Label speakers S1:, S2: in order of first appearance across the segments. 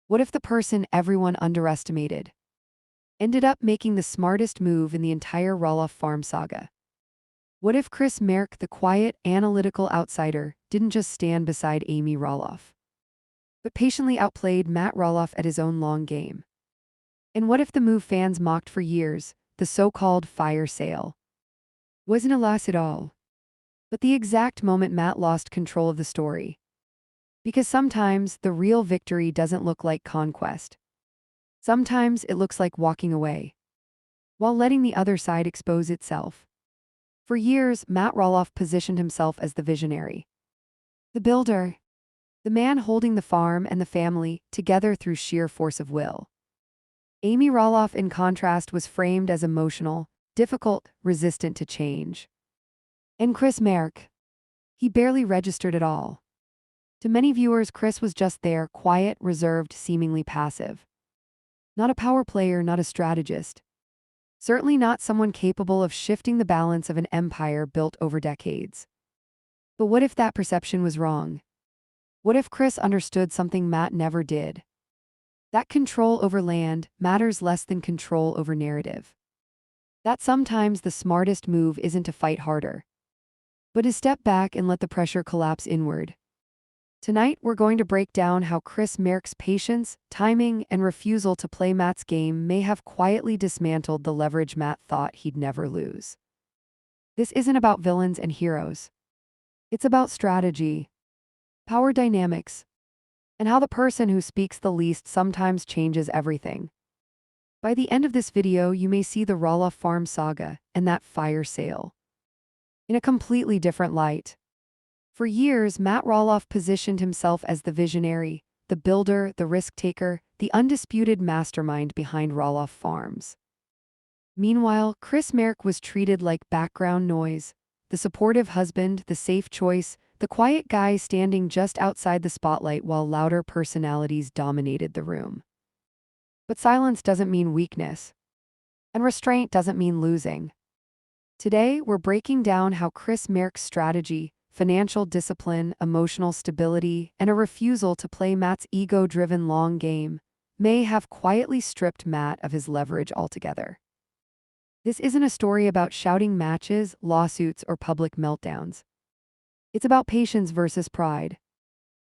S1: What if the person everyone underestimated ended up making the smartest move in the entire Roloff Farm saga? What if Chris Marek, the quiet, analytical outsider, didn't just stand beside Amy Roloff, but patiently outplayed Matt Roloff at his own long game? And what if the move fans mocked for years, the so-called fire sale, wasn't a loss at all, but the exact moment Matt lost control of the story? Because sometimes the real victory doesn't look like conquest. Sometimes it looks like walking away, while letting the other side expose itself. For years, Matt Roloff positioned himself as the visionary, the builder, the man holding the farm and the family together through sheer force of will. Amy Roloff, in contrast, was framed as emotional, difficult, resistant to change. And Chris Marek, he barely registered at all. To many viewers, Chris was just there, quiet, reserved, seemingly passive. Not a power player, not a strategist. Certainly not someone capable of shifting the balance of an empire built over decades. But what if that perception was wrong? What if Chris understood something Matt never did? That control over land matters less than control over narrative. That sometimes the smartest move isn't to fight harder, but to step back and let the pressure collapse inward. Tonight, we're going to break down how Chris Marek's patience, timing, and refusal to play Matt's game may have quietly dismantled the leverage Matt thought he'd never lose. This isn't about villains and heroes. It's about strategy, power dynamics, and how the person who speaks the least sometimes changes everything. By the end of this video, you may see the Roloff Farm saga and that fire sale in a completely different light. For years, Matt Roloff positioned himself as the visionary, the builder, the risk-taker, the undisputed mastermind behind Roloff Farms. Meanwhile, Chris Marek was treated like background noise, the supportive husband, the safe choice, the quiet guy standing just outside the spotlight while louder personalities dominated the room. But silence doesn't mean weakness, and restraint doesn't mean losing. Today, we're breaking down how Chris Marek's strategy, financial discipline, emotional stability, and a refusal to play Matt's ego-driven long game may have quietly stripped Matt of his leverage altogether. This isn't a story about shouting matches, lawsuits, or public meltdowns. It's about patience versus pride,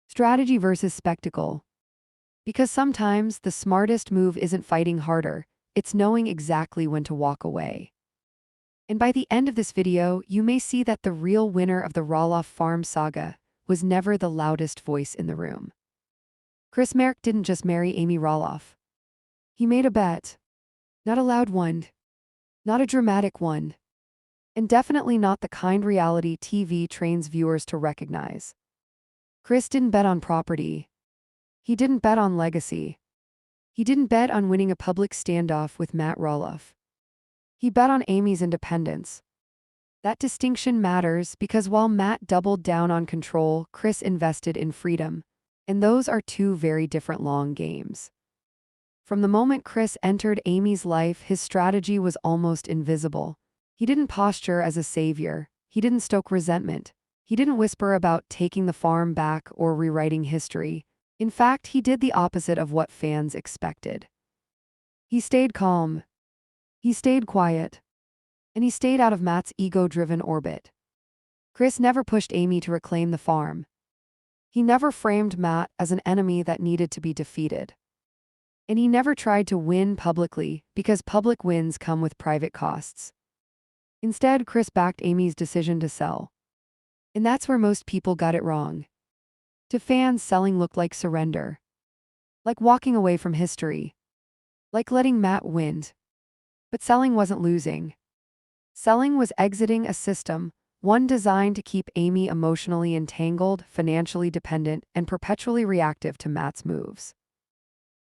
S1: strategy versus spectacle. Because sometimes the smartest move isn't fighting harder, it's knowing exactly when to walk away. And by the end of this video, you may see that the real winner of the Roloff Farm saga was never the loudest voice in the room. Chris Marek didn't just marry Amy Roloff. He made a bet. Not a loud one. Not a dramatic one. And definitely not the kind reality TV trains viewers to recognize. Chris didn't bet on property. He didn't bet on legacy. He didn't bet on winning a public standoff with Matt Roloff. He bet on Amy's independence. That distinction matters because while Matt doubled down on control, Chris invested in freedom, and those are two very different long games. From the moment Chris entered Amy's life, his strategy was almost invisible. He didn't posture as a savior. He didn't stoke resentment. He didn't whisper about taking the farm back or rewriting history. In fact, he did the opposite of what fans expected. He stayed calm. He stayed quiet. And he stayed out of Matt's ego-driven orbit. Chris never pushed Amy to reclaim the farm. He never framed Matt as an enemy that needed to be defeated. And he never tried to win publicly because public wins come with private costs. Instead, Chris backed Amy's decision to sell. And that's where most people got it wrong. To fans, selling looked like surrender. Like walking away from history. Like letting Matt win. But selling wasn't losing. Selling was exiting a system, one designed to keep Amy emotionally entangled, financially dependent, and perpetually reactive to Matt's moves.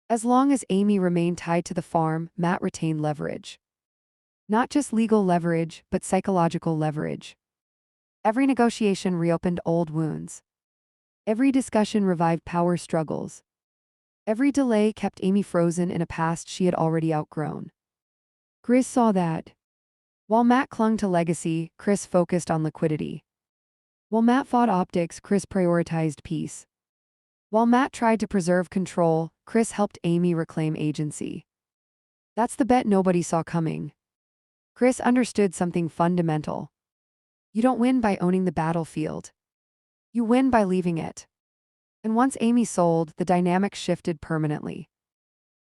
S1: As long as Amy remained tied to the farm, Matt retained leverage. Not just legal leverage, but psychological leverage. Every negotiation reopened old wounds. Every discussion revived power struggles. Every delay kept Amy frozen in a past she had already outgrown. Chris saw that. While Matt clung to legacy, Chris focused on liquidity. While Matt fought optics, Chris prioritized peace. While Matt tried to preserve control, Chris helped Amy reclaim agency. That's the bet nobody saw coming. Chris understood something fundamental. You don't win by owning the battlefield. You win by leaving it. And once Amy sold, the dynamic shifted permanently.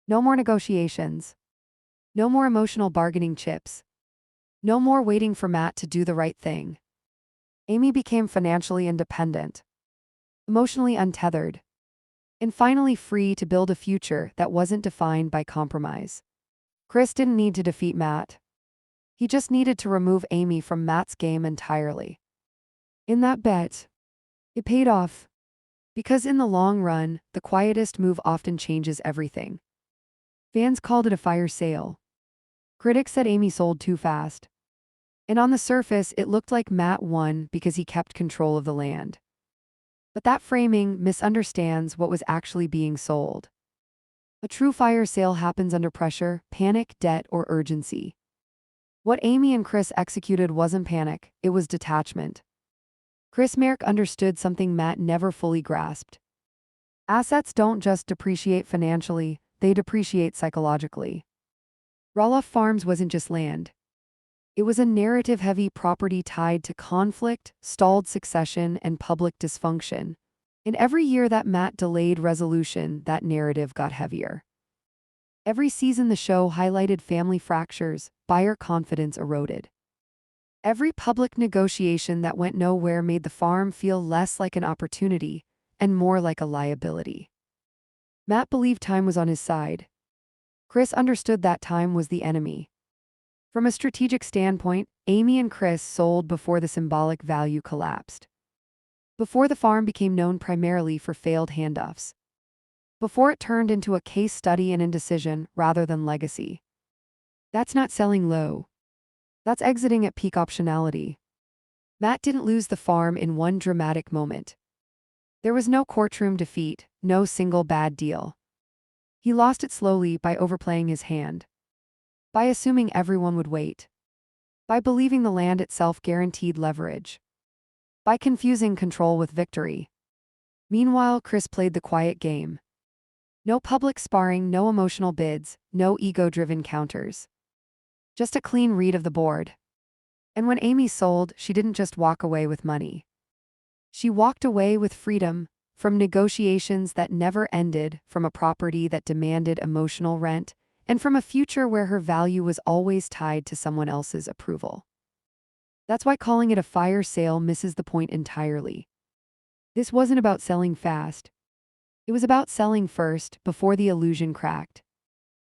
S1: No more negotiations. No more emotional bargaining chips. No more waiting for Matt to do the right thing. Amy became financially independent, emotionally untethered, and finally free to build a future that wasn't defined by compromise. Chris didn't need to defeat Matt. He just needed to remove Amy from Matt's game entirely. In that bet, it paid off. Because in the long run, the quietest move often changes everything. Fans called it a fire sale. Critics said Amy sold too fast. And on the surface, it looked like Matt won because he kept control of the land. But that framing misunderstands what was actually being sold. A true fire sale happens under pressure, panic, debt, or urgency. What Amy and Chris executed wasn't panic, it was detachment. Chris Marek understood something Matt never fully grasped. Assets don't just depreciate financially, they depreciate psychologically. Roloff Farms wasn't just land. It was a narrative-heavy property tied to conflict, stalled succession, and public dysfunction. And every year that Matt delayed resolution, that narrative got heavier. Every season the show highlighted family fractures, buyer confidence eroded. Every public negotiation that went nowhere made the farm feel less like an opportunity and more like a liability. Matt believed time was on his side. Chris understood that time was the enemy. From a strategic standpoint, Amy and Chris sold before the symbolic value collapsed. Before the farm became known primarily for failed handoffs. Before it turned into a case study in indecision rather than legacy. That's not selling low. That's exiting at peak optionality. Matt didn't lose the farm in one dramatic moment. There was no courtroom defeat, no single bad deal. He lost it slowly by overplaying his hand. By assuming everyone would wait. By believing the land itself guaranteed leverage. By confusing control with victory. Meanwhile, Chris played the quiet game. No public sparring, no emotional bids, no ego-driven counters. Just a clean read of the board. And when Amy sold, she didn't just walk away with money. She walked away with freedom, from negotiations that never ended, from a property that demanded emotional rent, and from a future where her value was always tied to someone else's approval. That's why calling it a fire sale misses the point entirely. This wasn't about selling fast. It was about selling first, before the illusion cracked.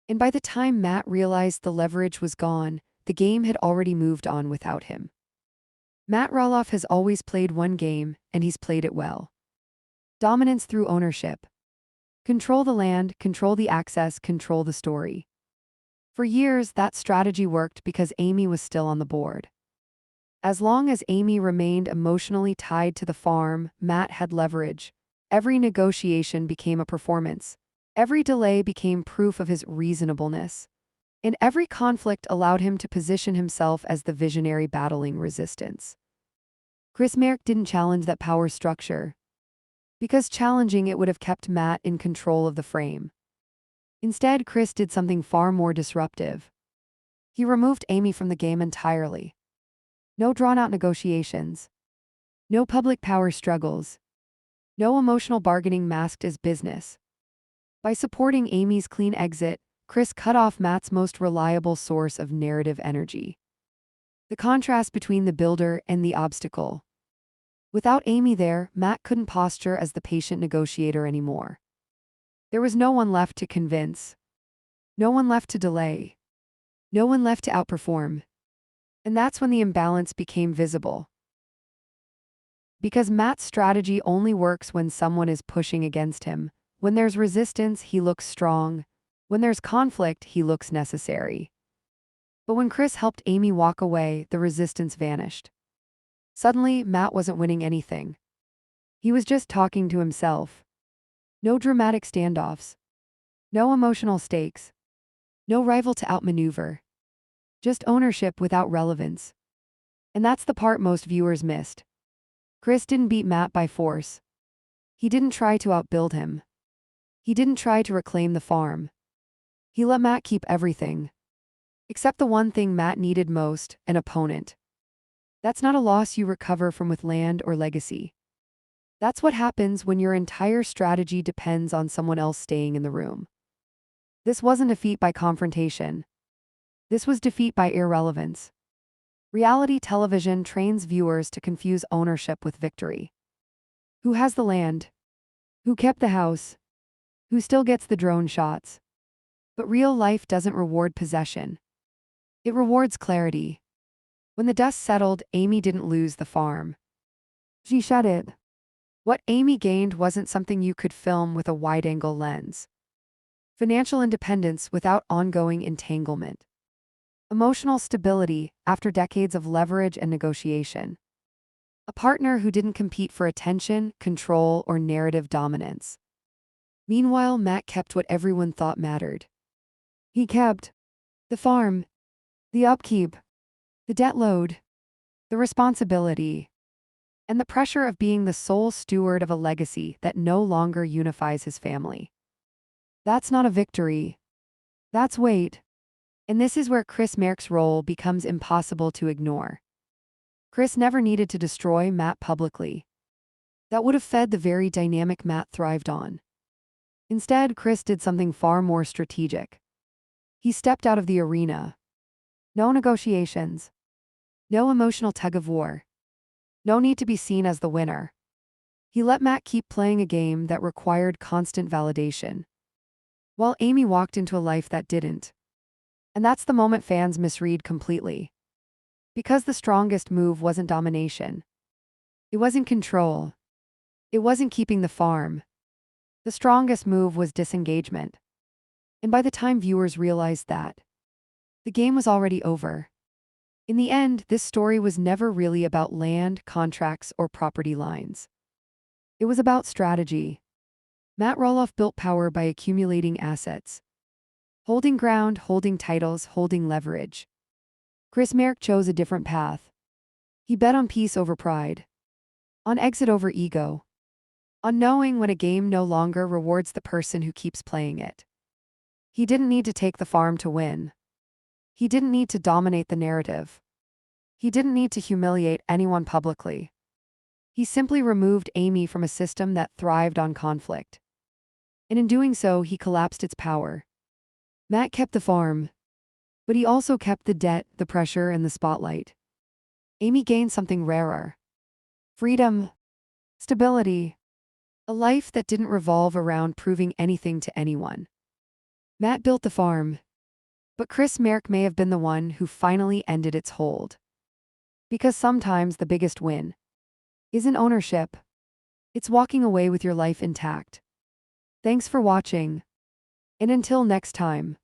S1: And by the time Matt realized the leverage was gone, the game had already moved on without him. Matt Roloff has always played one game, and he's played it well. Dominance through ownership. Control the land, control the access, control the story. For years, that strategy worked because Amy was still on the board. As long as Amy remained emotionally tied to the farm, Matt had leverage. Every negotiation became a performance. Every delay became proof of his reasonableness. And every conflict allowed him to position himself as the visionary battling resistance. Chris Marek didn't challenge that power structure, because challenging it would have kept Matt in control of the frame. Instead, Chris did something far more disruptive. He removed Amy from the game entirely. No drawn-out negotiations. No public power struggles. No emotional bargaining masked as business. By supporting Amy's clean exit, Chris cut off Matt's most reliable source of narrative energy. The contrast between the builder and the obstacle. Without Amy there, Matt couldn't posture as the patient negotiator anymore. There was no one left to convince. No one left to delay. No one left to outperform. And that's when the imbalance became visible. Because Matt's strategy only works when someone is pushing against him. When there's resistance, he looks strong. When there's conflict, he looks necessary. But when Chris helped Amy walk away, the resistance vanished. Suddenly, Matt wasn't winning anything. He was just talking to himself. No dramatic standoffs. No emotional stakes. No rival to outmaneuver. Just ownership without relevance. And that's the part most viewers missed. Chris didn't beat Matt by force. He didn't try to outbuild him. He didn't try to reclaim the farm. He let Matt keep everything. Except the one thing Matt needed most, an opponent. That's not a loss you recover from with land or legacy. That's what happens when your entire strategy depends on someone else staying in the room. This wasn't defeat by confrontation. This was defeat by irrelevance. Reality television trains viewers to confuse ownership with victory. Who has the land? Who kept the house? Who still gets the drone shots? But real life doesn't reward possession. It rewards clarity. When the dust settled, Amy didn't lose the farm. She shut it. What Amy gained wasn't something you could film with a wide-angle lens. Financial independence without ongoing entanglement. Emotional stability after decades of leverage and negotiation. A partner who didn't compete for attention, control, or narrative dominance. Meanwhile, Matt kept what everyone thought mattered. He kept the farm, the upkeep, the debt load, the responsibility, and the pressure of being the sole steward of a legacy that no longer unifies his family. That's not a victory. That's weight. And this is where Chris Marek's role becomes impossible to ignore. Chris never needed to destroy Matt publicly. That would have fed the very dynamic Matt thrived on. Instead, Chris did something far more strategic. He stepped out of the arena. No negotiations. No emotional tug-of-war. No need to be seen as the winner. He let Matt keep playing a game that required constant validation, while Amy walked into a life that didn't. And that's the moment fans misread completely. Because the strongest move wasn't domination. It wasn't control. It wasn't keeping the farm. The strongest move was disengagement. And by the time viewers realized that, the game was already over. In the end, this story was never really about land, contracts, or property lines. It was about strategy. Matt Roloff built power by accumulating assets. Holding ground, holding titles, holding leverage. Chris Marek chose a different path. He bet on peace over pride. On exit over ego. On knowing when a game no longer rewards the person who keeps playing it. He didn't need to take the farm to win. He didn't need to dominate the narrative. He didn't need to humiliate anyone publicly. He simply removed Amy from a system that thrived on conflict. And in doing so, he collapsed its power. Matt kept the farm, but he also kept the debt, the pressure, and the spotlight. Amy gained something rarer. Freedom. Stability. A life that didn't revolve around proving anything to anyone. Matt built the farm, but Chris Marek may have been the one who finally ended its hold. Because sometimes the biggest win isn't ownership. It's walking away with your life intact. Thanks for watching. And until next time.